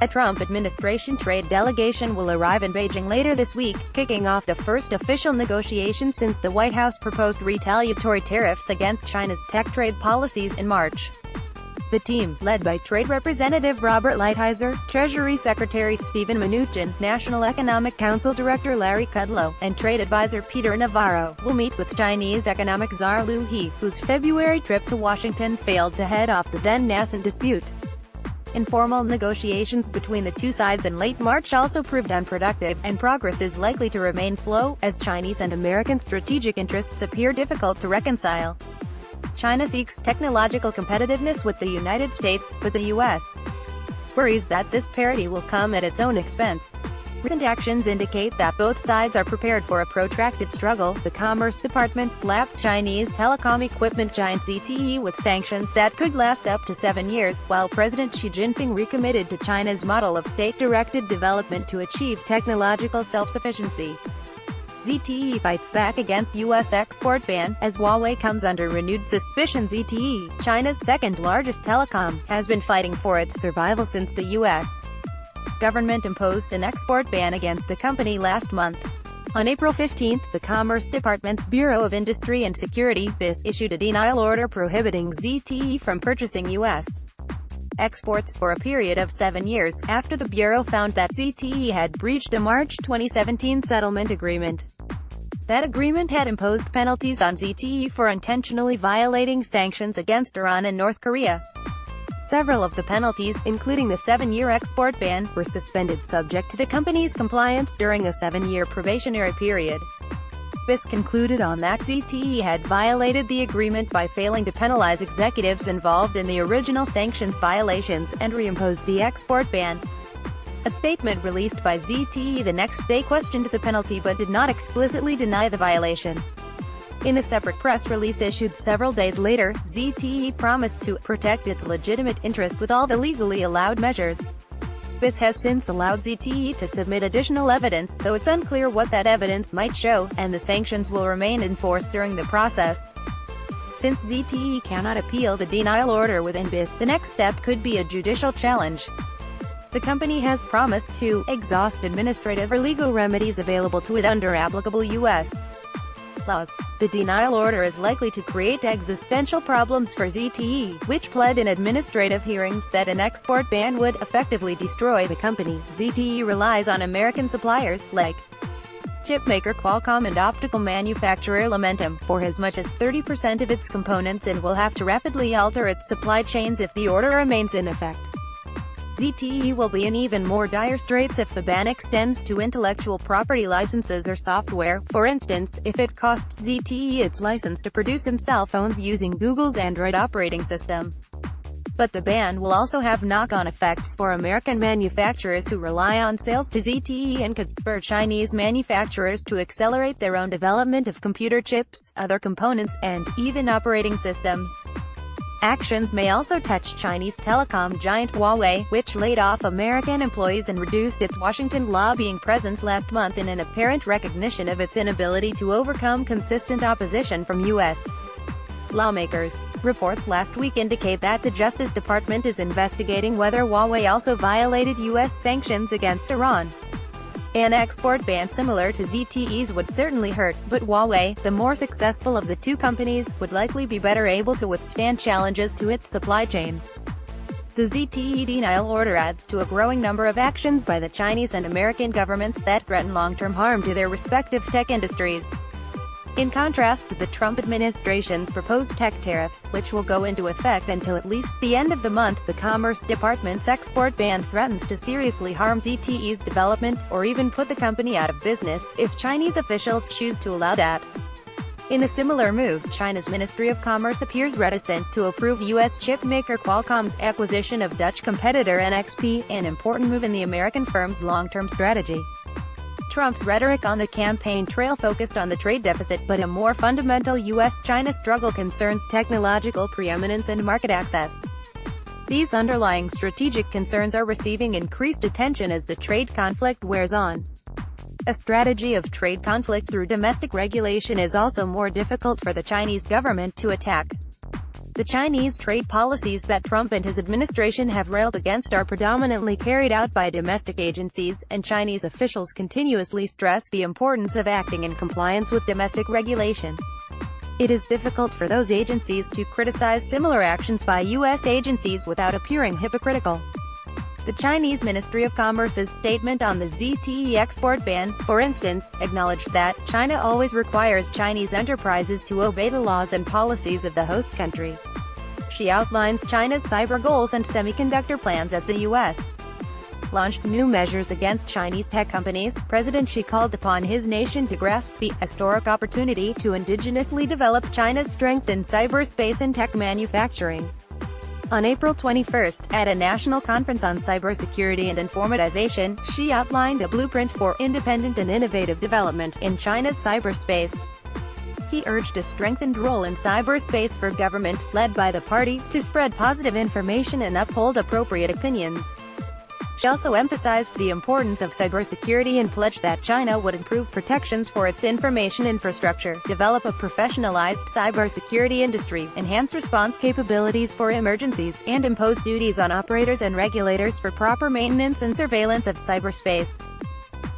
A Trump administration trade delegation will arrive in Beijing later this week, kicking off the first official negotiations since the White House proposed retaliatory tariffs against China's tech trade policies in March. The team, led by Trade Representative Robert Lighthizer, Treasury Secretary Steven Mnuchin, National Economic Council Director Larry Kudlow, and Trade Advisor Peter Navarro, will meet with Chinese economic czar Liu He, whose February trip to Washington failed to head off the then-nascent dispute. Informal negotiations between the two sides in late March also proved unproductive, and progress is likely to remain slow, as Chinese and American strategic interests appear difficult to reconcile. China seeks technological competitiveness with the United States, but the U.S. worries that this parity will come at its own expense. Recent actions indicate that both sides are prepared for a protracted struggle. The Commerce Department slapped Chinese telecom equipment giant ZTE with sanctions that could last up to 7 years, while President Xi Jinping recommitted to China's model of state-directed development to achieve technological self-sufficiency. ZTE fights back against U.S. export ban, as Huawei comes under renewed suspicion. ZTE, China's second-largest telecom, has been fighting for its survival since the U.S. government imposed an export ban against the company last month. On April 15, the Commerce Department's Bureau of Industry and Security, BIS, issued a denial order prohibiting ZTE from purchasing U.S. exports for a period of 7 years, after the Bureau found that ZTE had breached a March 2017 settlement agreement. That agreement had imposed penalties on ZTE for intentionally violating sanctions against Iran and North Korea. Several of the penalties, including the 7-year export ban, were suspended subject to the company's compliance during a 7-year probationary period. BIS concluded on that ZTE had violated the agreement by failing to penalize executives involved in the original sanctions violations, and reimposed the export ban. A statement released by ZTE the next day questioned the penalty but did not explicitly deny the violation. In a separate press release issued several days later, ZTE promised to protect its legitimate interest with all the legally allowed measures. BIS has since allowed ZTE to submit additional evidence, though it's unclear what that evidence might show, and the sanctions will remain in force during the process. Since ZTE cannot appeal the denial order within BIS, the next step could be a judicial challenge. The company has promised to exhaust administrative or legal remedies available to it under applicable U.S. laws. The denial order is likely to create existential problems for ZTE, which pled in administrative hearings that an export ban would effectively destroy the company. ZTE relies on American suppliers, like chipmaker Qualcomm and optical manufacturer Lumentum, for as much as 30% of its components, and will have to rapidly alter its supply chains if the order remains in effect. ZTE will be in even more dire straits if the ban extends to intellectual property licenses or software. For instance, if it costs ZTE its license to produce cell phones using Google's Android operating system. But the ban will also have knock-on effects for American manufacturers who rely on sales to ZTE, and could spur Chinese manufacturers to accelerate their own development of computer chips, other components, and even operating systems. Actions may also touch Chinese telecom giant Huawei, which laid off American employees and reduced its Washington lobbying presence last month in an apparent recognition of its inability to overcome consistent opposition from U.S. lawmakers. Reports last week indicate that the Justice Department is investigating whether Huawei also violated U.S. sanctions against Iran. An export ban similar to ZTE's would certainly hurt, but Huawei, the more successful of the two companies, would likely be better able to withstand challenges to its supply chains. The ZTE denial order adds to a growing number of actions by the Chinese and American governments that threaten long-term harm to their respective tech industries. In contrast to the Trump administration's proposed tech tariffs, which will go into effect until at least the end of the month, the Commerce Department's export ban threatens to seriously harm ZTE's development, or even put the company out of business, if Chinese officials choose to allow that. In a similar move, China's Ministry of Commerce appears reticent to approve U.S. chipmaker Qualcomm's acquisition of Dutch competitor NXP, an important move in the American firm's long-term strategy. Trump's rhetoric on the campaign trail focused on the trade deficit, but a more fundamental U.S.-China struggle concerns technological preeminence and market access. These underlying strategic concerns are receiving increased attention as the trade conflict wears on. A strategy of trade conflict through domestic regulation is also more difficult for the Chinese government to attack. The Chinese trade policies that Trump and his administration have railed against are predominantly carried out by domestic agencies, and Chinese officials continuously stress the importance of acting in compliance with domestic regulation. It is difficult for those agencies to criticize similar actions by U.S. agencies without appearing hypocritical. The Chinese Ministry of Commerce's statement on the ZTE export ban, for instance, acknowledged that China always requires Chinese enterprises to obey the laws and policies of the host country. She outlines China's cyber goals and semiconductor plans as the U.S. launched new measures against Chinese tech companies. President Xi called upon his nation to grasp the historic opportunity to indigenously develop China's strength in cyberspace and tech manufacturing. On April 21, at a national conference on cybersecurity and informatization, Xi outlined a blueprint for independent and innovative development in China's cyberspace. He urged a strengthened role in cyberspace for government, led by the party, to spread positive information and uphold appropriate opinions. She also emphasized the importance of cybersecurity and pledged that China would improve protections for its information infrastructure, develop a professionalized cybersecurity industry, enhance response capabilities for emergencies, and impose duties on operators and regulators for proper maintenance and surveillance of cyberspace.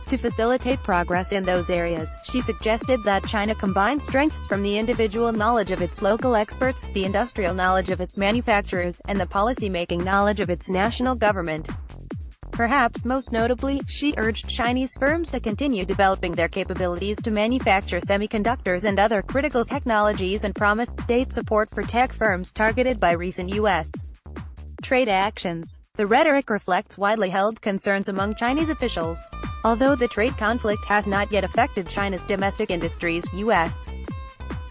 To facilitate progress in those areas, she suggested that China combine strengths from the individual knowledge of its local experts, the industrial knowledge of its manufacturers, and the policy-making knowledge of its national government. Perhaps most notably, she urged Chinese firms to continue developing their capabilities to manufacture semiconductors and other critical technologies and promised state support for tech firms targeted by recent U.S. trade actions. The rhetoric reflects widely held concerns among Chinese officials. Although the trade conflict has not yet affected China's domestic industries, U.S.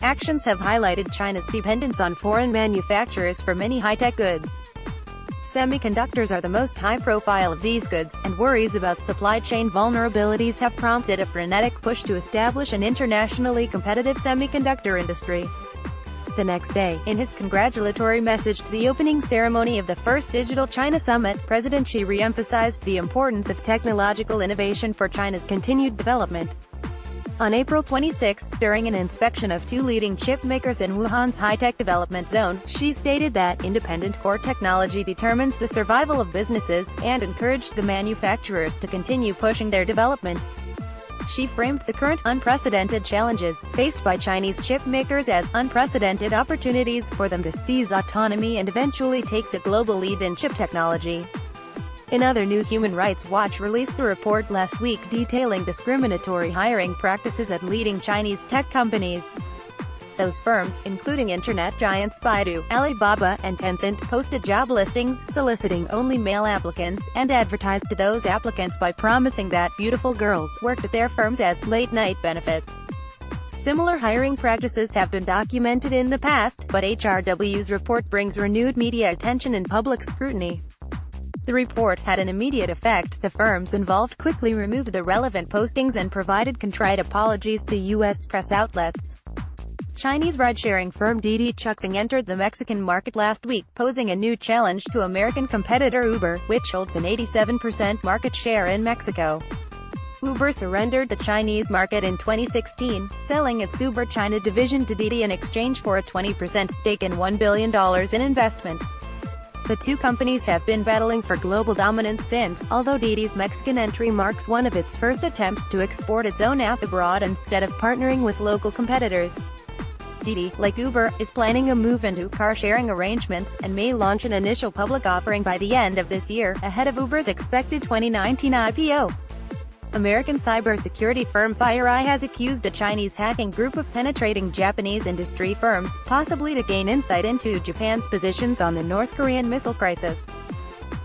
actions have highlighted China's dependence on foreign manufacturers for many high-tech goods. Semiconductors are the most high-profile of these goods, and worries about supply chain vulnerabilities have prompted a frenetic push to establish an internationally competitive semiconductor industry. The next day, in his congratulatory message to the opening ceremony of the first Digital China Summit, President Xi re-emphasized the importance of technological innovation for China's continued development. On April 26, during an inspection of two leading chip makers in Wuhan's high-tech development zone, Xi stated that independent core technology determines the survival of businesses, and encouraged the manufacturers to continue pushing their development. Xi framed the current unprecedented challenges faced by Chinese chip makers as unprecedented opportunities for them to seize autonomy and eventually take the global lead in chip technology. In other news, Human Rights Watch released a report last week detailing discriminatory hiring practices at leading Chinese tech companies. Those firms, including internet giants Baidu, Alibaba, and Tencent, posted job listings soliciting only male applicants, and advertised to those applicants by promising that beautiful girls worked at their firms as late-night benefits. Similar hiring practices have been documented in the past, but HRW's report brings renewed media attention and public scrutiny. The report had an immediate effect. The firms involved quickly removed the relevant postings and provided contrite apologies to U.S. press outlets. Chinese ride-sharing firm Didi Chuxing entered the Mexican market last week, posing a new challenge to American competitor Uber, which holds an 87% market share in Mexico. Uber surrendered the Chinese market in 2016, selling its Uber China division to Didi in exchange for a 20% stake and $1 billion in investment. The two companies have been battling for global dominance since, although Didi's Mexican entry marks one of its first attempts to export its own app abroad instead of partnering with local competitors. Didi, like Uber, is planning a move into car-sharing arrangements, and may launch an initial public offering by the end of this year, ahead of Uber's expected 2019 IPO. American cybersecurity firm FireEye has accused a Chinese hacking group of penetrating Japanese industry firms, possibly to gain insight into Japan's positions on the North Korean missile crisis.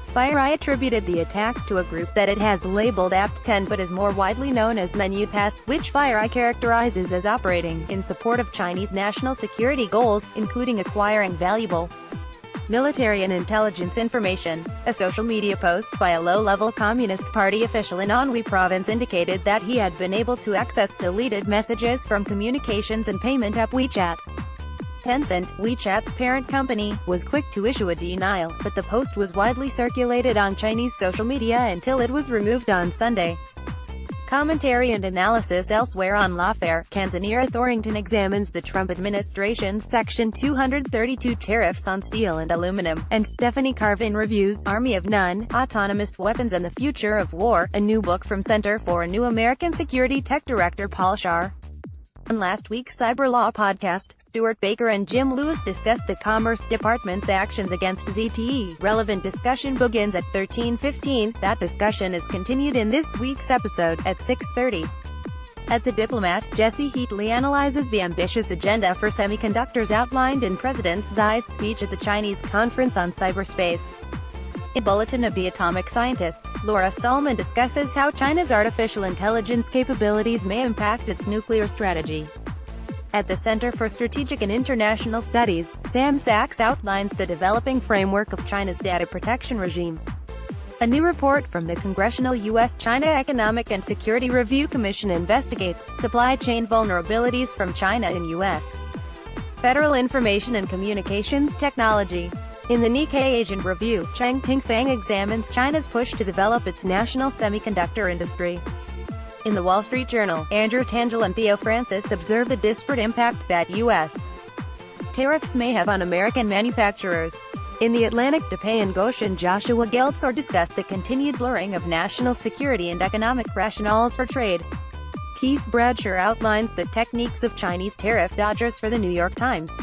FireEye attributed the attacks to a group that it has labeled Apt-10 but is more widely known as Menupass, which FireEye characterizes as operating in support of Chinese national security goals, including acquiring valuable military and intelligence information. A social media post by a low-level Communist Party official in Anhui province indicated that he had been able to access deleted messages from communications and payment app WeChat. Tencent, WeChat's parent company, was quick to issue a denial, but the post was widely circulated on Chinese social media until it was removed on Sunday. Commentary and analysis elsewhere on lawfare. Kanzanira Thorington examines the Trump administration's Section 232 tariffs on steel and aluminum, and Stephanie Carvin reviews Army of None, Autonomous Weapons and the Future of War, a new book from Center for a New American Security Tech Director Paul Scharr. On last week's Cyber Law podcast, Stuart Baker and Jim Lewis discussed the Commerce Department's actions against ZTE. Relevant discussion begins at 13:15. That discussion is continued in this week's episode, at 6:30. At The Diplomat, Jesse Heatley analyzes the ambitious agenda for semiconductors outlined in President Xi's speech at the Chinese Conference on Cyberspace. In Bulletin of the Atomic Scientists, Laura Solman discusses how China's artificial intelligence capabilities may impact its nuclear strategy. At the Center for Strategic and International Studies, Sam Sachs outlines the developing framework of China's data protection regime. A new report from the Congressional U.S.-China Economic and Security Review Commission investigates supply chain vulnerabilities from China in U.S. Federal Information and Communications Technology. In the Nikkei Asian Review, Chang Tingfang examines China's push to develop its national semiconductor industry. In the Wall Street Journal, Andrew Tangel and Theo Francis observe the disparate impacts that U.S. tariffs may have on American manufacturers. In the Atlantic, DePay and Ghosh and Joshua Geltzor discuss the continued blurring of national security and economic rationales for trade. Keith Bradshaw outlines the techniques of Chinese tariff dodgers for the New York Times.